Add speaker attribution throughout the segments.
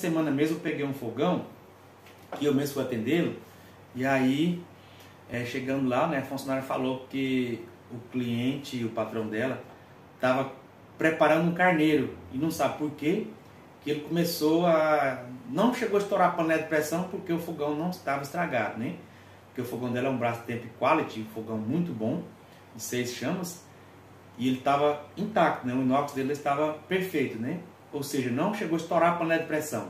Speaker 1: semana mesmo eu peguei um fogão, que eu mesmo fui atendê-lo, e aí, chegando lá, né, a funcionária falou que o cliente, o patrão dela, estava preparando um carneiro, e não sabe por quê, que ele começou a... não chegou a estourar a panela de pressão, porque o fogão não estava estragado, né? Porque o fogão dela é um Brastemp Quality, um fogão muito bom, de 6 chamas, e ele estava intacto, né? O inox dele estava perfeito, né? Ou seja, não chegou a estourar a panela de pressão.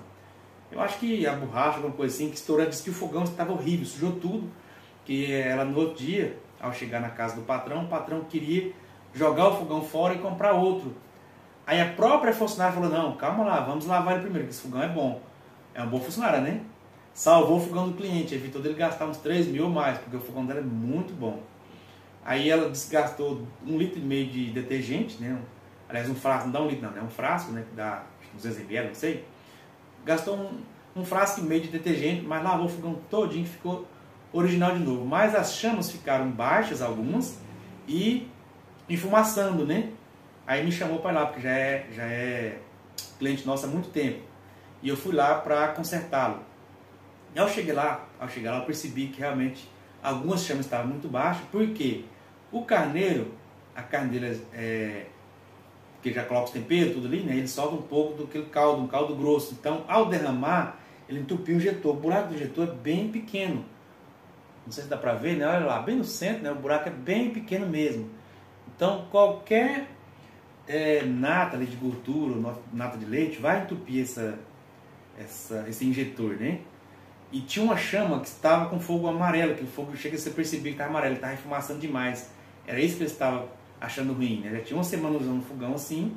Speaker 1: Eu acho que a borracha, alguma coisa assim, que estourou, disse que o fogão estava horrível, sujou tudo, que ela no outro dia, ao chegar na casa do patrão, o patrão queria jogar o fogão fora e comprar outro. Aí a própria funcionária falou, não, calma lá, vamos lavar ele primeiro, que esse fogão é bom. É uma boa funcionária, né? Salvou o fogão do cliente, evitou dele gastar uns 3 mil ou mais, porque o fogão dela é muito bom. Aí ela desgastou 1,5 litro de detergente, né? Aliás, um frasco, não dá 1 litro não, é um frasco, né? Que dá 200 ml, não sei. Gastou um frasco e meio de detergente, mas lavou o fogão todinho, ficou original de novo. Mas as chamas ficaram baixas, algumas, e enfumaçando, né? Aí me chamou para lá, porque já é cliente nosso há muito tempo. E eu fui lá para consertá-lo. E ao chegar lá, eu percebi que realmente algumas chamas estavam muito baixas. Por quê? O carneiro, a carne dele que já coloca os temperos, tudo ali, né? Ele solta um pouco do caldo, um caldo grosso. Então, ao derramar, ele entupiu o injetor. O buraco do injetor é bem pequeno. Não sei se dá para ver, né? Olha lá, bem no centro, né? O buraco é bem pequeno mesmo. Então, qualquer nata ali de gordura, nata de leite, vai entupir esse injetor, né? E tinha uma chama que estava com fogo amarelo, que o fogo chega a ser percebido que estava amarelo, ele estava enfumaçando demais. Era isso que ele estava achando ruim, né? Já tinha uma semana usando um fogão assim,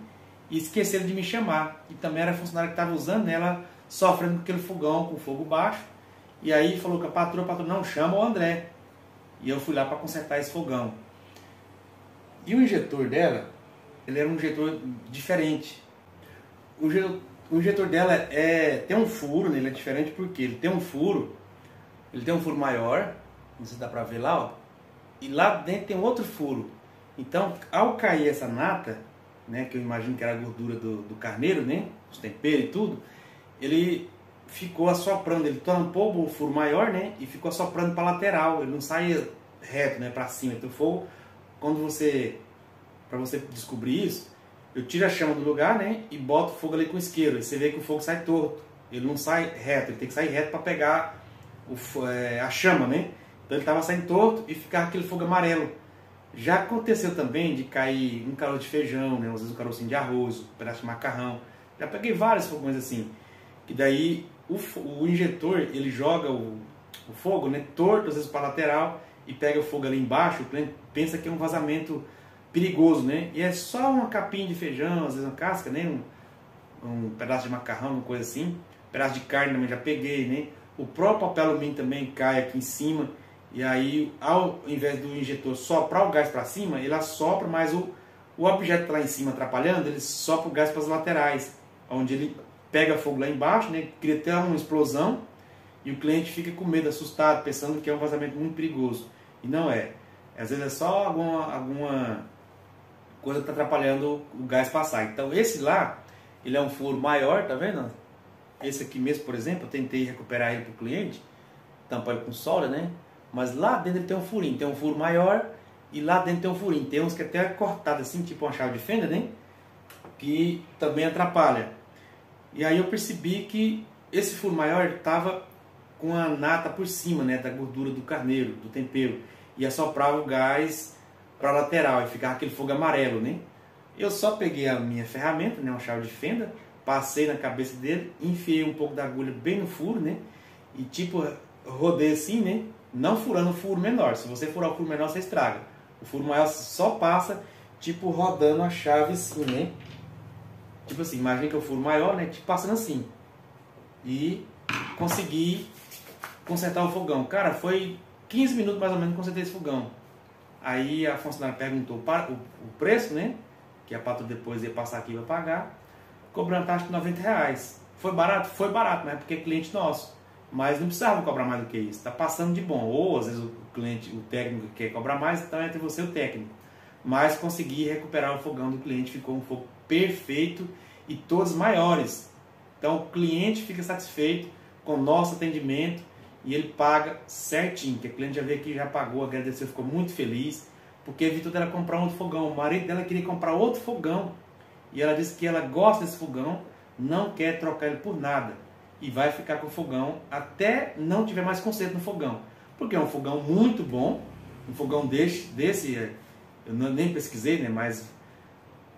Speaker 1: e esqueceram de me chamar. E também era a funcionária que estava usando, né? Ela sofrendo com aquele fogão com fogo baixo. E aí falou que a patroa, não, chama o André. E eu fui lá para consertar esse fogão. E o injetor dela, ele era um injetor diferente. O injetor dela tem um furo, né? Ele é diferente porque ele tem um furo maior, não sei se dá pra ver lá, ó, e lá dentro tem outro furo. Então, ao cair essa nata, né, que eu imagino que era a gordura do carneiro, né, os temperos e tudo, ele ficou assoprando, ele tampou o furo maior, né, e ficou assoprando para lateral, ele não saía reto, né, para cima. Então, fogo, para você descobrir isso, eu tiro a chama do lugar, né, e boto o fogo ali com o isqueiro. E você vê que o fogo sai torto. Ele não sai reto, ele tem que sair reto para pegar a chama, né? Então ele estava saindo torto e ficava aquele fogo amarelo. Já aconteceu também de cair um caroço de feijão, né, às vezes um carocinho de arroz, um pedaço de macarrão. Já peguei vários fogões assim. Que daí o injetor, ele joga o fogo, né, torto, às vezes para lateral, e pega o fogo ali embaixo. O cliente pensa que é um vazamento perigoso, né? E é só uma capinha de feijão, às vezes uma casca, né? Um pedaço de macarrão, uma coisa assim. Um pedaço de carne também já peguei, né? O próprio papel alumínio também cai aqui em cima. E aí, ao invés do injetor soprar o gás para cima, ele assopra, mas o objeto que está lá em cima atrapalhando, ele sopra o gás para as laterais, onde ele pega fogo lá embaixo, né? Cria até uma explosão, e o cliente fica com medo, assustado, pensando que é um vazamento muito perigoso. E não é. Às vezes é só alguma coisa que está atrapalhando o gás passar. Então esse lá, ele é um furo maior, tá vendo? Esse aqui mesmo, por exemplo, eu tentei recuperar ele para o cliente, tampar ele com solda, né? Mas lá dentro ele tem um furinho, tem um furo maior e lá dentro tem um furinho. Tem uns que até é cortado assim, tipo uma chave de fenda, né? Que também atrapalha. E aí eu percebi que esse furo maior estava com a nata por cima, né? Da gordura do carneiro, do tempero. E assoprava o gás para a lateral e ficava aquele fogo amarelo, né? Eu só peguei a minha ferramenta, né, uma chave de fenda, passei na cabeça dele, enfiei um pouco da agulha bem no furo, né? E tipo, rodei assim, né? Não furando o furo menor. Se você furar o furo menor, você estraga. O furo maior só passa, tipo, rodando a chave assim, né? Tipo assim, imagina que é o furo maior, né? Tipo, passando assim. E consegui consertar o fogão. Cara, foi 15 minutos mais ou menos que consertei esse fogão. Aí a funcionária perguntou o preço, né? Que a patroa depois ia passar aqui para pagar. Cobrando taxa de R$90. Foi barato? Foi barato, mas é porque é cliente nosso. Mas não precisava cobrar mais do que isso. Está passando de bom. Ou às vezes o cliente, o técnico quer cobrar mais, então é entre você e o técnico. Mas consegui recuperar o fogão do cliente. Ficou um fogo perfeito e todos maiores. Então o cliente fica satisfeito com o nosso atendimento e ele paga certinho, que a cliente já veio aqui, já pagou, agradeceu, ficou muito feliz, porque evitou dela comprar um outro fogão. O marido dela queria comprar outro fogão e ela disse que ela gosta desse fogão, não quer trocar ele por nada e vai ficar com o fogão até não tiver mais conserto no fogão, porque é um fogão muito bom, um fogão desse eu nem pesquisei, né, mas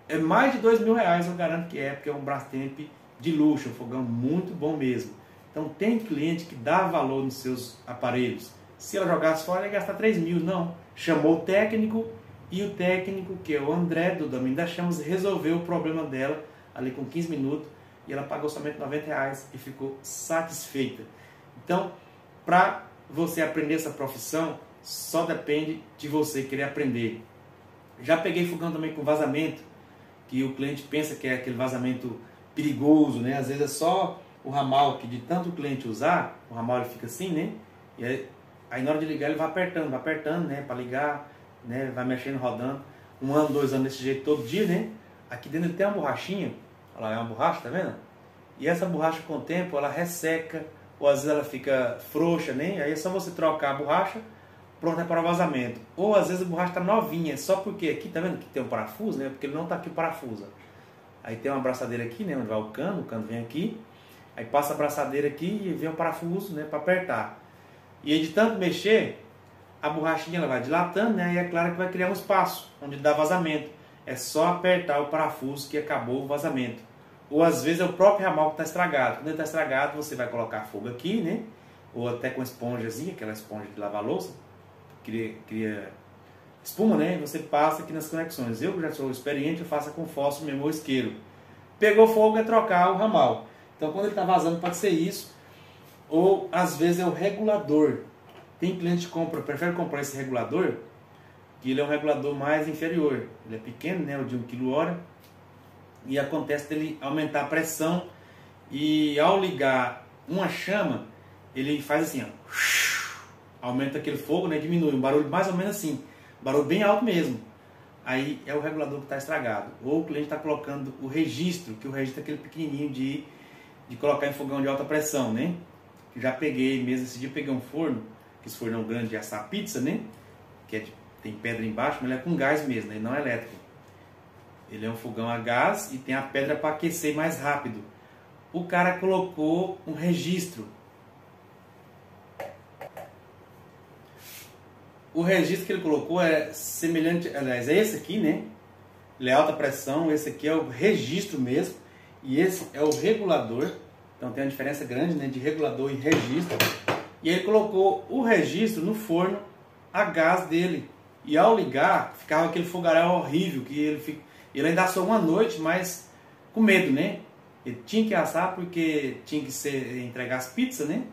Speaker 1: é mais de R$2.000, eu garanto que é, porque é um Brastemp de luxo, um fogão muito bom mesmo. Então tem cliente que dá valor nos seus aparelhos. Se ela jogasse fora, ela ia gastar 3 mil. Não. Chamou o técnico e o técnico, que é o André do Domínio das Chamas, resolveu o problema dela ali com 15 minutos e ela pagou somente R$90 e ficou satisfeita. Então, para você aprender essa profissão, só depende de você querer aprender. Já peguei fogão também com vazamento, que o cliente pensa que é aquele vazamento perigoso, né? Às vezes é só o ramal, que de tanto o cliente usar, o ramal ele fica assim, né? E aí na hora de ligar ele vai apertando, né? Para ligar, né? Vai mexendo, rodando. 1 ano, 2 anos desse jeito todo dia, né? Aqui dentro tem uma borrachinha, olha lá, é uma borracha, tá vendo? E essa borracha com o tempo ela resseca, ou às vezes ela fica frouxa, né? Aí é só você trocar a borracha, pronto, é para o vazamento. Ou às vezes a borracha está novinha, só porque aqui, tá vendo que tem um parafuso, né? Porque ele não está aqui o parafuso. Aí tem uma abraçadeira aqui, né? Onde vai o cano vem aqui. Aí passa a abraçadeira aqui e vem o parafuso, né? Para apertar. E aí de tanto mexer, a borrachinha ela vai dilatando, né? E é claro que vai criar um espaço onde dá vazamento. É só apertar o parafuso que acabou o vazamento. Ou às vezes é o próprio ramal que está estragado. Quando ele está estragado, você vai colocar fogo aqui, né? Ou até com esponjazinha, aquela esponja de lavar louça. Cria espuma, né? Você passa aqui nas conexões. Eu já sou experiente, eu faço com fósforo mesmo, ou isqueiro. Pegou fogo, é trocar o ramal. Então quando ele está vazando pode ser isso. Ou às vezes é o regulador. Tem cliente que prefere comprar esse regulador, que ele é um regulador mais inferior. Ele é pequeno, né? O de 1 kWh. E acontece dele aumentar a pressão. E ao ligar uma chama, ele faz assim, ó. Aumenta aquele fogo, né? Diminui. Um barulho mais ou menos assim. Barulho bem alto mesmo. Aí é o regulador que está estragado. Ou o cliente está colocando o registro, que o registro é aquele pequenininho de colocar em fogão de alta pressão, né? Já peguei mesmo, esse dia eu peguei um forno, que esse fornão grande de assar pizza, né? Que tem pedra embaixo, mas ele é com gás mesmo, né? Ele não é elétrico. Ele é um fogão a gás e tem a pedra para aquecer mais rápido. O cara colocou um registro. O registro que ele colocou é semelhante, aliás, é esse aqui, né? Ele é alta pressão, esse aqui é o registro mesmo. E esse é o regulador. Então tem uma diferença grande, né, de regulador e registro. E ele colocou o registro no forno a gás dele. E ao ligar, ficava aquele fogaréu horrível. Que ele ainda assou uma noite, mas com medo, né? Ele tinha que assar porque tinha que entregar as pizzas, né?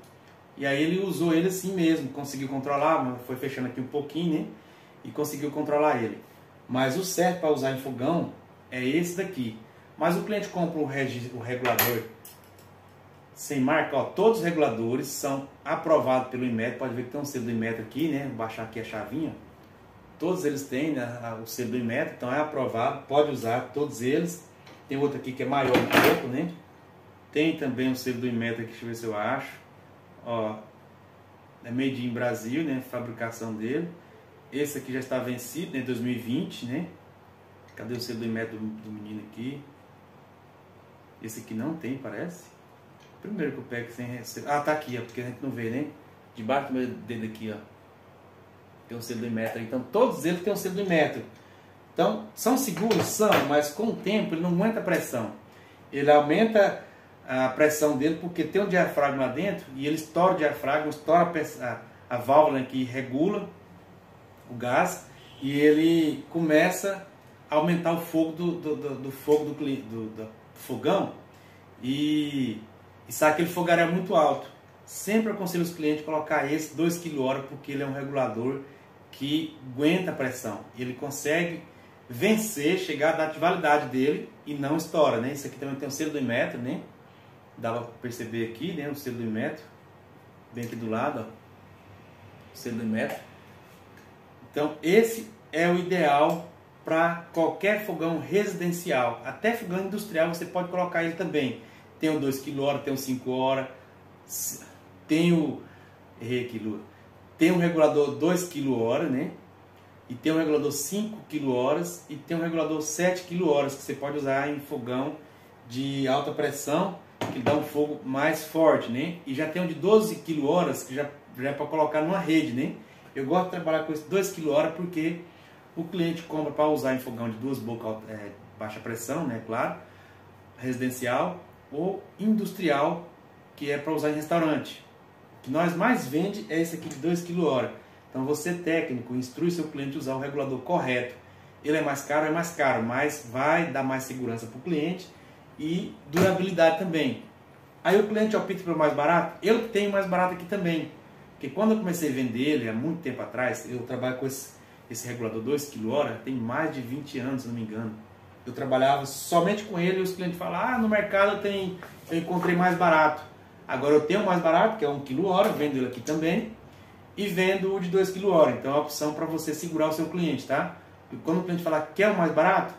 Speaker 1: E aí ele usou ele assim mesmo, conseguiu controlar, foi fechando aqui um pouquinho, né? E conseguiu controlar ele. Mas o certo para usar em fogão é esse daqui. Mas o cliente compra o regulador sem marca, ó, todos os reguladores são aprovados pelo Inmetro, pode ver que tem um selo do Inmetro aqui, né? Vou baixar aqui a chavinha. Todos eles têm, né, o selo do Inmetro, então é aprovado, pode usar todos eles. Tem outro aqui que é maior um pouco, né? Tem também o selo do Inmetro aqui, deixa eu ver se eu acho. Ó, é made in Brasil, né? Fabricação dele. Esse aqui já está vencido, né? 2020, né? Cadê o selo do Inmetro do menino aqui? Esse aqui não tem, parece. Primeiro que eu pego sem receber. Ah, tá aqui, ó, porque a gente não vê, né? Debaixo do meu dedo aqui, ó. Tem um selo do Inmetro. Então, todos eles têm um selo do Inmetro. Então, são seguros? São, mas com o tempo ele não aguenta a pressão. Ele aumenta a pressão dele porque tem um diafragma lá dentro e ele estoura o diafragma, estoura a válvula que regula o gás e ele começa a aumentar o fogo do fogão e sai aquele fogaréu muito alto. Sempre aconselho os clientes a colocar esse 2 kWh porque ele é um regulador que aguenta a pressão. Ele consegue vencer, chegar a dar de validade dele e não estoura, né? Esse aqui também tem o selo do Inmetro, né? Dá para perceber aqui, né? O selo do Inmetro. Bem aqui do lado, ó. O selo do Inmetro. Então, esse é o ideal para qualquer fogão residencial. Até fogão industrial você pode colocar ele também. Tem o 2 kWh, tem o 5 horas, tem o... Errei aqui, Lua. Tem um regulador 2 kWh, né? E tem um regulador 5 kWh e tem um regulador 7 kWh que você pode usar em fogão de alta pressão, que dá um fogo mais forte, né? E já tem um de 12 kWh que já é para colocar numa rede, né? Eu gosto de trabalhar com esse 2 kWh porque o cliente compra para usar em fogão de duas bocas, baixa pressão, né? Claro, residencial ou industrial, que é para usar em restaurante. O que nós mais vende é esse aqui de 2 kWh. Então você, técnico, instrui seu cliente a usar o regulador correto. Ele é mais caro, mas vai dar mais segurança para o cliente e durabilidade também. Aí o cliente opta pelo mais barato. Eu tenho mais barato aqui também, porque quando eu comecei a vender ele há muito tempo atrás, eu trabalho com esse regulador 2 kWh, tem mais de 20 anos, se não me engano. Eu trabalhava somente com ele e os clientes falam, no mercado eu encontrei mais barato. Agora eu tenho mais barato, que é 1 kWh, vendo ele aqui também, e vendo o de 2 kWh. Então é uma opção para você segurar o seu cliente, tá? E quando o cliente falar que quer o mais barato,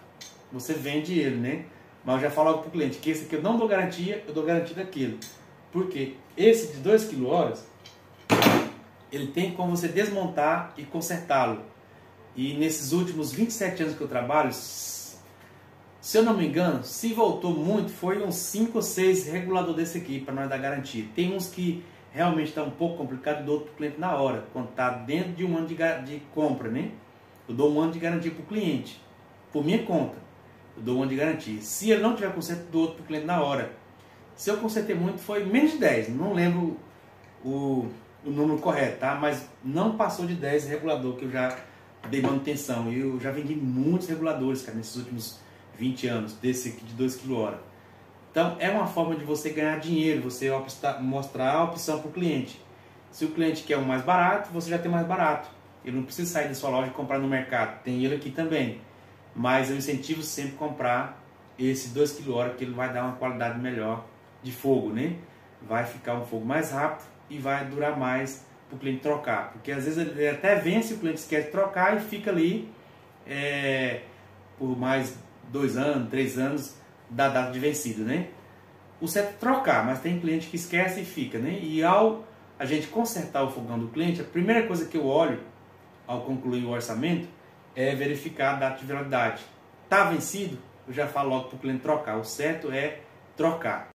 Speaker 1: você vende ele, né? Mas eu já falo logo para o cliente que esse aqui eu não dou garantia, eu dou garantia daquele. Porque esse de 2 kWh, ele tem como você desmontar e consertá-lo. E nesses últimos 27 anos que eu trabalho, se eu não me engano, se voltou muito, foi uns 5 ou 6 reguladores desse aqui para nós dar garantia. Tem uns que realmente está um pouco complicado, do outro cliente na hora, quando está dentro de um ano de compra, né? Eu dou um ano de garantia para o cliente, por minha conta, eu dou um ano de garantia. Se ele não tiver conserto, eu dou outro para o cliente na hora. Se eu consertei muito, foi menos de 10, não lembro o número correto, tá? Mas não passou de 10 regulador que eu já dei manutenção. Eu já vendi muitos reguladores, cara, nesses últimos 20 anos, desse aqui de 2 kWh. Então, é uma forma de você ganhar dinheiro, você mostrar a opção para o cliente. Se o cliente quer o mais barato, você já tem mais barato. Ele não precisa sair da sua loja e comprar no mercado. Tem ele aqui também. Mas eu incentivo sempre a comprar esse 2 kWh, que ele vai dar uma qualidade melhor de fogo, né? Vai ficar um fogo mais rápido e vai durar mais para o cliente trocar. Porque às vezes ele até vence, o cliente esquece de trocar e fica ali por mais 2 anos, 3 anos da data de vencido, né? O certo é trocar, mas tem cliente que esquece e fica, né? E ao a gente consertar o fogão do cliente, a primeira coisa que eu olho ao concluir o orçamento é verificar a data de validade. Tá vencido? Eu já falo logo para o cliente trocar. O certo é trocar.